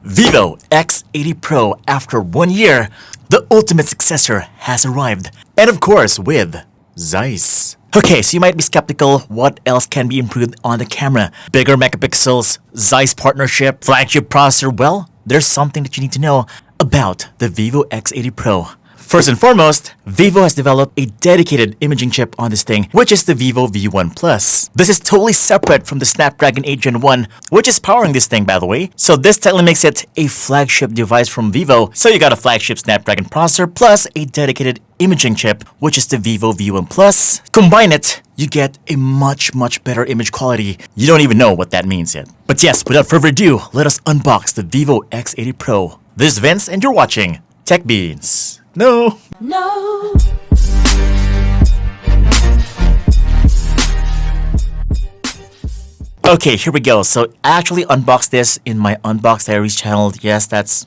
Vivo X80 Pro, after 1 year, the ultimate successor has arrived. And of course, with Zeiss. Okay, so you might be skeptical, what else can be improved on the camera? Bigger megapixels, Zeiss partnership, flagship processor? Well, there's something that you need to know about the Vivo X80 Pro. First and foremost, Vivo has developed a dedicated imaging chip on this thing, which is the Vivo V1 Plus. This is totally separate from the Snapdragon 8 Gen 1, which is powering this thing, by the way. So this technically makes it a flagship device from Vivo. So you got a flagship Snapdragon processor plus a dedicated imaging chip, which is the Vivo V1 Plus. Combine it, you get a much better image quality. You don't even know what that means yet. But yes, without further ado, let us unbox the Vivo X80 Pro. This is Vince and you're watching Tech Beans. No. Okay, here we go. So I actually unboxed this in my Unbox Diaries channel. Yes, that's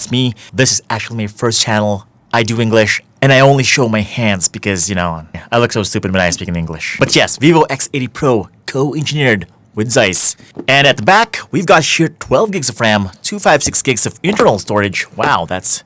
me. This is actually my first channel. I do English and I only show my hands because, you know, I look so stupid when I speak in English. But yes, Vivo X80 Pro, co-engineered with Zeiss. And at the back, we've got here 12 gigs of RAM, 256 gigs of internal storage. Wow, that's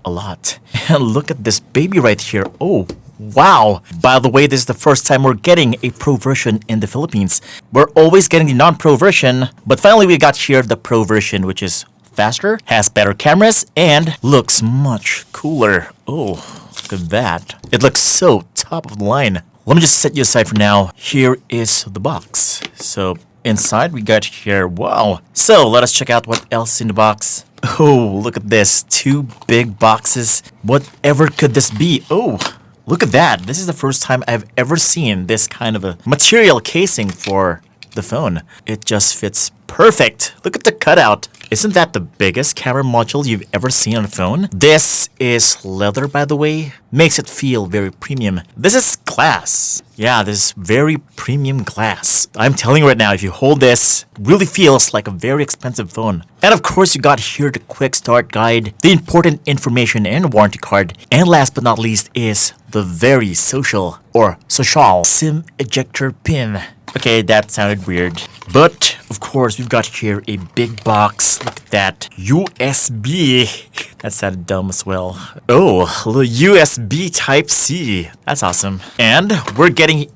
a lot. And look at this baby right here. Oh, wow. By the way, this is the first time we're getting a Pro version in the Philippines. We're always getting the non-Pro version, but finally we got here the Pro version, which is faster, has better cameras, and looks much cooler. Oh, look at that. It looks so top of the line. Let me just set you aside for now. Here is the box. So inside we got here, wow. So let us check out what else is in the box. Oh, look at this. 2 big boxes. Whatever could this be? Oh, look at that. This is the first time I've ever seen this kind of a material casing for the phone. It just fits perfect. Look at the cutout. Isn't that the biggest camera module you've ever seen on a phone? This is leather, by the way. Makes it feel very premium. This is glass. Yeah, this is very premium glass. I'm telling you right now, if you hold this, it really feels like a very expensive phone. And of course, you got here the quick start guide, the important information and warranty card. And last but not least is the very social SIM ejector pin. Okay, that sounded weird. But, of course, we've got here a big box. Look at that. USB. That sounded dumb as well. Oh, the USB Type-C. That's awesome. And we're getting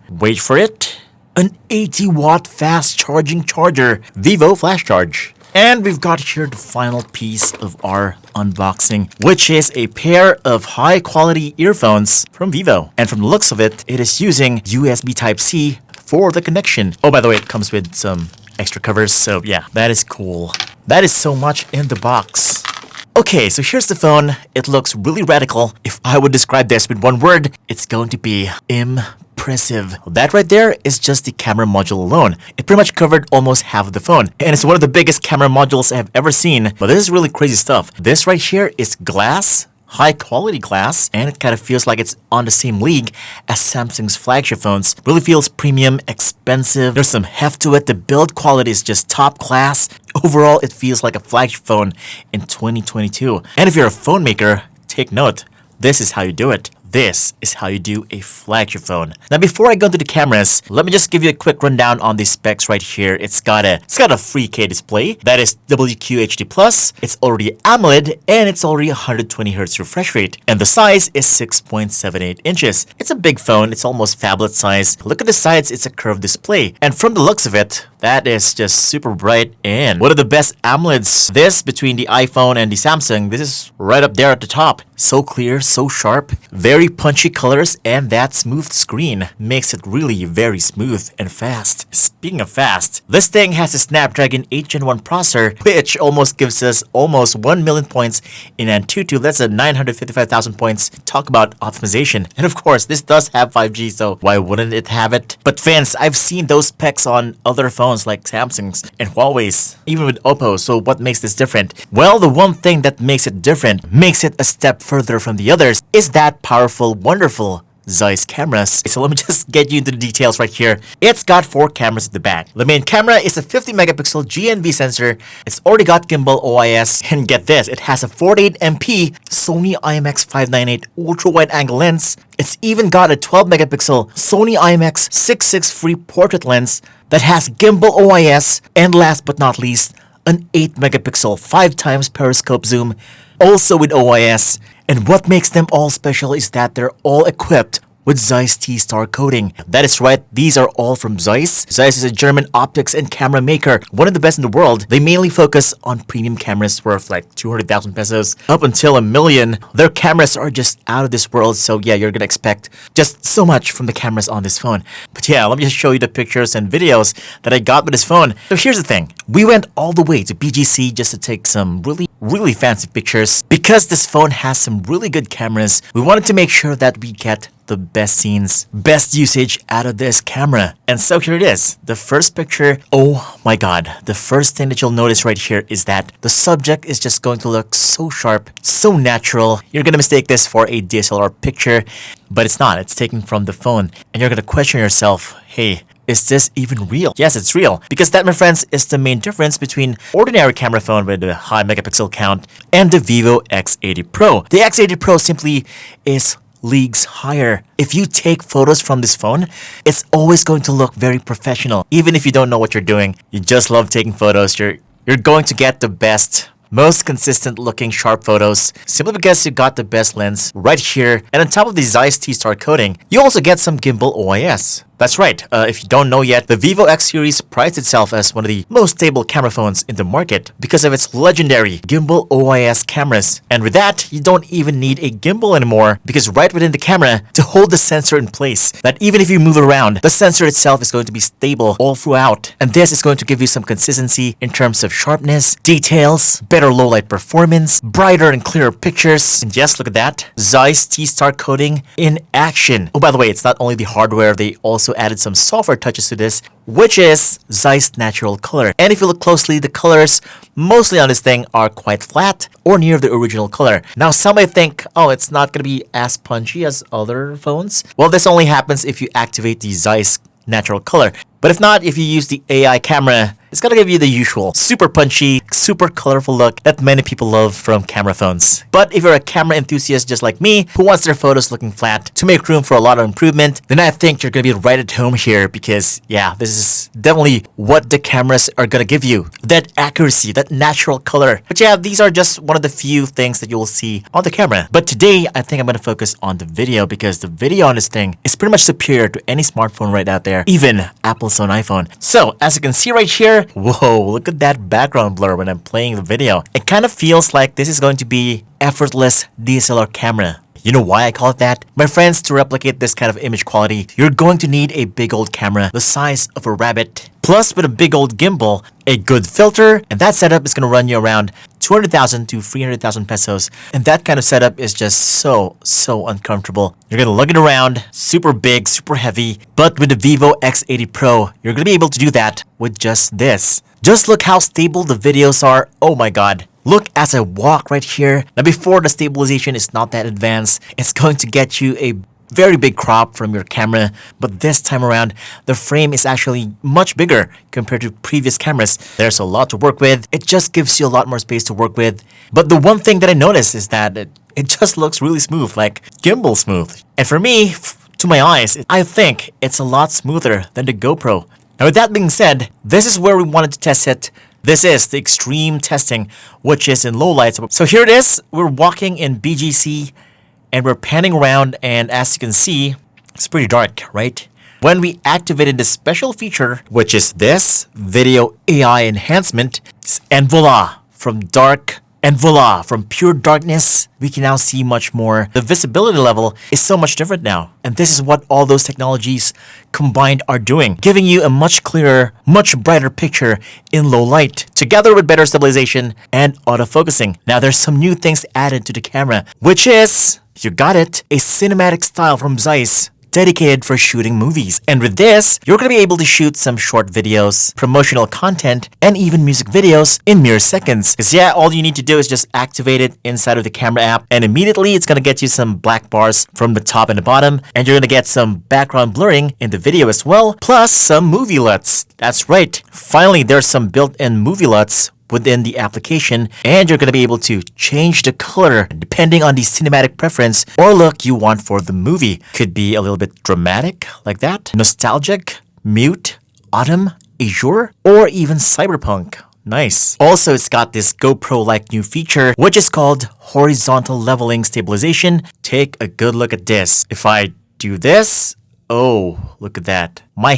wait for it, an 80-watt fast charging charger, Vivo Flash Charge. And we've got here the final piece of our unboxing, which is a pair of high-quality earphones from Vivo. And from the looks of it, it is using USB Type-C for the connection. Oh, by the way, it comes with some extra covers, so yeah, that is cool. That is so much in the box. Okay, so here's the phone. It looks really radical. If I would describe this with one word, it's going to be impressive. That right there is just the camera module alone. It pretty much covered almost half of the phone. And it's one of the biggest camera modules I have ever seen. But this is really crazy stuff. This right here is glass. High quality glass, and it kind of feels like it's on the same league as Samsung's flagship phones. Really feels premium, expensive. There's some heft to it. The build quality is just top class. Overall, it feels like a flagship phone in 2022. And if you're a phone maker, take note. This is how you do it. This is how you do a flagship phone. Now, before I go into the cameras, let me just give you a quick rundown on the specs right here. It's got a 3K display. That is WQHD+. It's already AMOLED, and it's already 120Hz refresh rate. And the size is 6.78 inches. It's a big phone. It's almost phablet size. Look at the sides. It's a curved display. And from the looks of it, that is just super bright and one of the best AMOLEDs. This, between the iPhone and the Samsung, this is right up there at the top. So clear, so sharp, very punchy colors, and that smooth screen makes it really very smooth and fast. Speaking of fast, this thing has a Snapdragon 8 Gen 1 processor, which almost gives us almost 1 million points in Antutu. That's a 955,000 points. Talk about optimization. And of course, this does have 5G, so why wouldn't it have it? But fans, I've seen those specs on other phones like Samsung's and Huawei's, even with Oppo, so what makes this different? Well, the one thing that makes it different, makes it a step further from the others, is that powerful, wonderful Zeiss Cameras. So let me just get you into the details right here. It's got 4 cameras at the back. The main camera is a 50 megapixel GNV sensor. It's already got gimbal OIS, and get this, it has a 48MP Sony IMX598 ultra wide angle lens. It's even got a 12 megapixel Sony IMX663 portrait lens that has gimbal OIS, and last but not least, an 8 megapixel 5 times periscope zoom, also with OIS. And what makes them all special is that they're all equipped with Zeiss T star coating. That is right, these are all from Zeiss. Zeiss is a German optics and camera maker, one of the best in the world. They mainly focus on premium cameras worth like 200,000 pesos up until $1 million. Their cameras are just out of this world, so yeah, you're gonna expect just so much from the cameras on this phone. But yeah, let me just show you the pictures and videos that I got with this phone. So here's the thing, we went all the way to BGC just to take some really fancy pictures. Because this phone has some really good cameras, we wanted to make sure that we get the best scenes, best usage out of this camera. And so here it is. The first picture, oh my god. The first thing that you'll notice right here is that the subject is just going to look so sharp, so natural. You're gonna mistake this for a DSLR picture, but it's not. It's taken from the phone. And you're gonna question yourself, hey, is this even real? Yes, it's real. Because that, my friends, is the main difference between ordinary camera phone with a high megapixel count and the Vivo X80 Pro. The X80 Pro simply is leagues higher. If you take photos from this phone, it's always going to look very professional. Even if you don't know what you're doing, you just love taking photos, you're going to get the best, most consistent looking sharp photos simply because you got the best lens right here. And on top of the Zeiss T star coating, you also get some gimbal OIS. That's right, if you don't know yet, the Vivo X series prides itself as one of the most stable camera phones in the market because of its legendary gimbal OIS cameras. And with that, you don't even need a gimbal anymore because right within the camera to hold the sensor in place, that even if you move it around, the sensor itself is going to be stable all throughout. And this is going to give you some consistency in terms of sharpness, details, better low light performance, brighter and clearer pictures. And yes, look at that, Zeiss T star coating in action. Oh, by the way, it's not only the hardware, they also added some software touches to this, which is Zeiss Natural Color. And if you look closely, the colors mostly on this thing are quite flat or near the original color. Now, some may think, oh, it's not going to be as punchy as other phones. Well, this only happens if you activate the Zeiss Natural Color. But if not, if you use the AI camera, it's gonna give you the usual super punchy, super colorful look that many people love from camera phones. But if you're a camera enthusiast just like me, who wants their photos looking flat to make room for a lot of improvement, then I think you're gonna be right at home here because yeah, this is definitely what the cameras are gonna give you. That accuracy, that natural color. But yeah, these are just one of the few things that you will see on the camera. But today, I think I'm gonna focus on the video because the video on this thing is pretty much superior to any smartphone right out there, even Apple's own iPhone. So, as you can see right here, whoa, look at that background blur when I'm playing the video. It kind of feels like this is going to be effortless DSLR camera. You know why I call it that? My friends, to replicate this kind of image quality, you're going to need a big old camera the size of a rabbit. Plus, with a big old gimbal, a good filter, and that setup is going to run you around 200,000 to 300,000 pesos. And that kind of setup is just so uncomfortable. You're going to lug it around, super big, super heavy. But with the Vivo X80 Pro, you're going to be able to do that with just this. Just look how stable the videos are. Oh my god. Look as I walk right here. Now before, the stabilization is not that advanced. It's going to get you a very big crop from your camera, but this time around, the frame is actually much bigger compared to previous cameras. There's a lot to work with. It just gives you a lot more space to work with. But the one thing that I noticed is that it just looks really smooth, like gimbal smooth. And for me, to my eyes, I think it's a lot smoother than the GoPro. Now with that being said, this is where we wanted to test it. This is the extreme testing, which is in low lights. So here it is. We're walking in BGC and we're panning around, and as you can see, it's pretty dark, right? When we activated the special feature, which is this video AI enhancement, and voila, from pure darkness, we can now see much more. The visibility level is so much different now. And this is what all those technologies combined are doing, giving you a much clearer, much brighter picture in low light, together with better stabilization and autofocusing. Now there's some new things added to the camera, which is, you got it, a cinematic style from Zeiss, dedicated for shooting movies. And with this, you're going to be able to shoot some short videos, promotional content, and even music videos in mere seconds. Because yeah, all you need to do is just activate it inside of the camera app, and immediately it's going to get you some black bars from the top and the bottom, and you're going to get some background blurring in the video as well, plus some movie LUTs. That's right. Finally, there's some built-in movie LUTs within the application, and you're going to be able to change the color depending on the cinematic preference or look you want for the movie. Could be a little bit dramatic like that, nostalgic, mute, autumn, azure, or even cyberpunk. Nice. Also, it's got this GoPro-like new feature, which is called horizontal leveling stabilization. Take a good look at this. If I do this, oh, look at that. My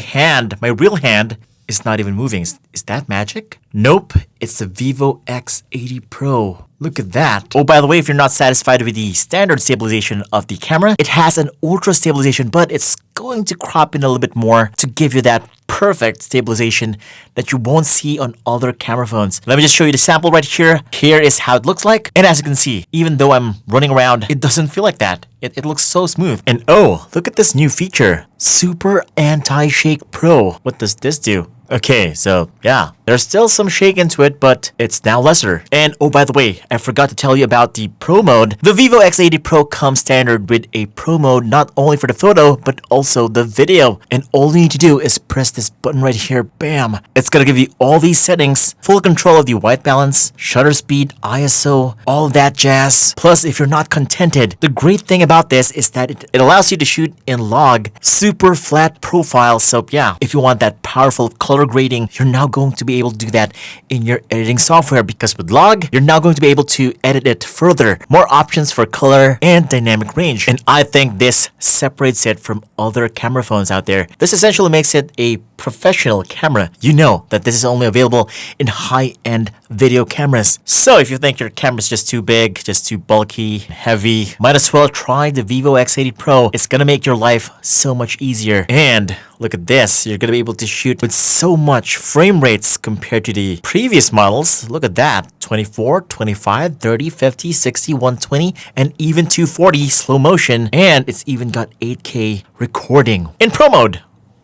real hand, is not even moving. Is that magic? Nope, it's the vivo X80 Pro. Look at that. Oh, by the way, if you're not satisfied with the standard stabilization of the camera, it has an ultra stabilization, but it's going to crop in a little bit more to give you that perfect stabilization that you won't see on other camera phones. Let me just show you the sample right here. Here is how it looks like. And as you can see, even though I'm running around, it doesn't feel like that. It looks so smooth. And oh, look at this new feature. Super Anti-Shake Pro. What does this do? Okay, so yeah, there's still some shake into it, but it's now lesser. And oh, by the way, I forgot to tell you about the Pro mode. The vivo X80 Pro comes standard with a Pro mode not only for the photo, but also the video. And all you need to do is press this button right here, bam. It's gonna give you all these settings, full control of the white balance, shutter speed, ISO, all that jazz. Plus, if you're not contented, the great thing about this is that it allows you to shoot in log, super flat profile. So yeah, if you want that powerful color grading, you're now going to be able to do that in your editing software, because with log, you're now going to be able to edit it further. More options for color and dynamic range. And I think this separates it from other camera phones out there. This essentially makes it a professional camera. You know that this is only available in high-end video cameras. So if you think your camera's just too big, just too bulky, heavy, might as well try the vivo X80 Pro. It's gonna make your life so much easier. And look at this, you're gonna be able to shoot with so much frame rates compared to the previous models. Look at that, 24, 25, 30, 50, 60, 120, and even 240 slow motion. And it's even got 8K recording in Pro mode.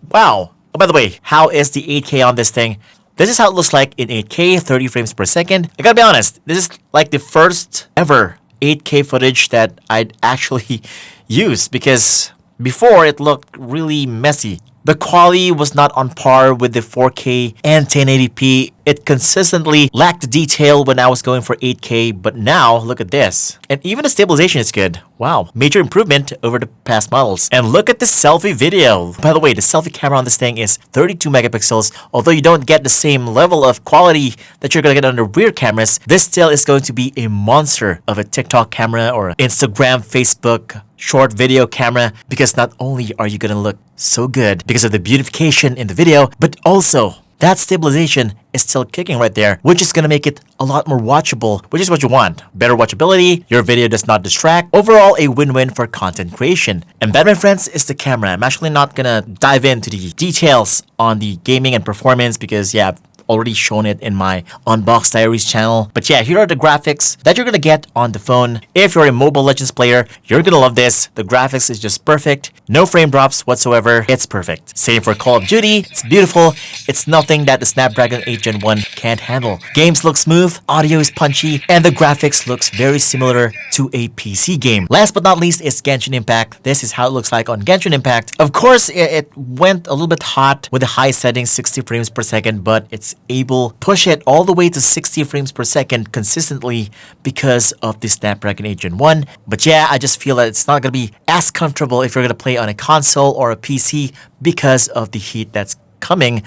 Wow. Oh, by the way, how is the 8K on this thing? This is how it looks like in 8K, 30 frames per second. I gotta be honest, this is like the first ever 8K footage that I'd actually use, because before it looked really messy. The quality was not on par with the 4K and 1080p. It consistently lacked detail when I was going for 8K, but now look at this. And even the stabilization is good. Wow, major improvement over the past models. And look at the selfie video. By the way, the selfie camera on this thing is 32 megapixels. Although you don't get the same level of quality that you're gonna get on the rear cameras, this still is going to be a monster of a TikTok camera or Instagram, Facebook, short video camera, because not only are you gonna look so good because of the beautification in the video, but also that stabilization is still kicking right there, which is gonna make it a lot more watchable, which is what you want. Better watchability, your video does not distract. Overall, a win-win for content creation. And that, my friends, is the camera. I'm actually not gonna dive into the details on the gaming and performance because, yeah, I've already shown it in my Unbox Diaries channel. But yeah, here are the graphics that you're gonna get on the phone. If you're a Mobile Legends player, you're gonna love this. The graphics is just perfect. No frame drops whatsoever. It's perfect. Same for Call of Duty. It's beautiful. It's nothing that the Snapdragon 8 Gen 1 can't handle. Games look smooth, audio is punchy, and the graphics looks very similar to a PC game. Last but not least is Genshin Impact. This is how it looks like on Genshin Impact. Of course, it went a little bit hot with the high settings, 60 frames per second, but it's able to push it all the way to 60 frames per second consistently because of the Snapdragon 8 Gen 1. But yeah, I just feel that it's not going to be as comfortable if you're going to play on a console or a PC because of the heat that's coming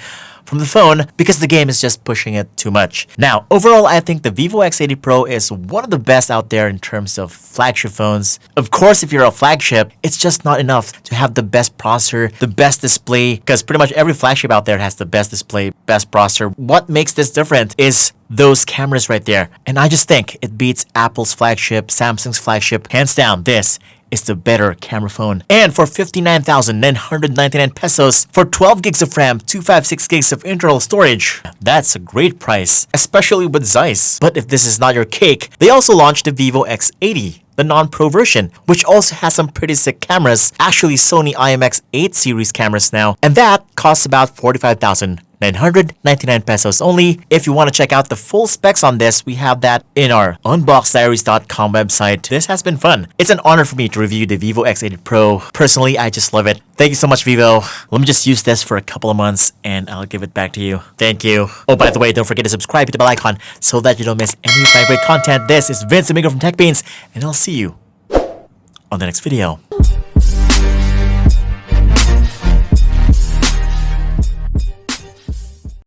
from the phone, because the game is just pushing it too much. Now, overall, I think the vivo X80 Pro is one of the best out there in terms of flagship phones. Of course, if you're a flagship, it's just not enough to have the best processor, the best display, because pretty much every flagship out there has the best display, best processor. What makes this different is those cameras right there. And I just think it beats Apple's flagship, Samsung's flagship. Hands down, this is the better camera phone. And for 59,999 pesos for 12 gigs of RAM, 256 gigs of internal storage, that's a great price, especially with Zeiss. But if this is not your cake, they also launched the vivo X80, the non-pro version, which also has some pretty sick cameras, actually Sony IMX8 series cameras now, and that costs about 45,999 pesos only. If you want to check out the full specs on this, we have that in our unboxdiaries.com website. This has been fun. It's an honor for me to review the vivo X80 Pro. Personally, I just love it. Thank you so much, Vivo. Let me just use this for a couple of months and I'll give it back to you. Thank you. Oh, by the way, don't forget to subscribe, hit the bell icon so that you don't miss any of my great content. This is Vince Amigo from TechBeans, and I'll see you on the next video.